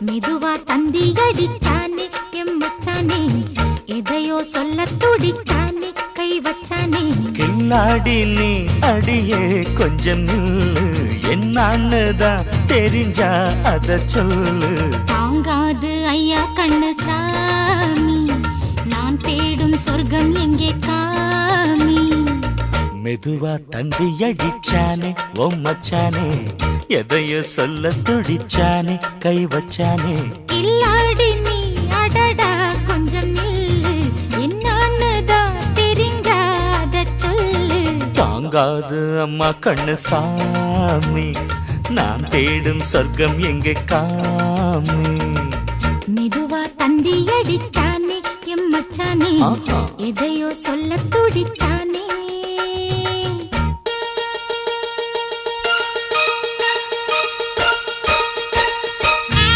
மெதுவா தந்தி அடிச்சானே எம் மச்சானே, எதையோ சொல்ல துடிச்சானே கை வச்சானே. கில்லாடி நீ அடியே கொஞ்சம் நில்லு, என்னான்னுதான் தெரிஞ்சா அத சொல்லு. தாங்காது ஐயா கண்ணு சாமி, நான் தேடும் சொர்க்கம் எங்கே காமி. மெதுவா தந்தி அடிச்சானே ஓ மச்சானே, எதையோ சொல்ல துடிச்சானே கை வச்சானே. கில்லாடி நீ அடடா கொஞ்சம் நில்லு, என்னான்னுதான் தெரிஞ்சாத சொல்லு. தாங்காது அம்மா கண்ணு சாமி, நான் தேடும் சொர்க்கம் எங்கே காமி. மெதுவா தந்தி அடிச்சானே எம் மச்சானே, எதையோ சொல்ல துடிச்சானே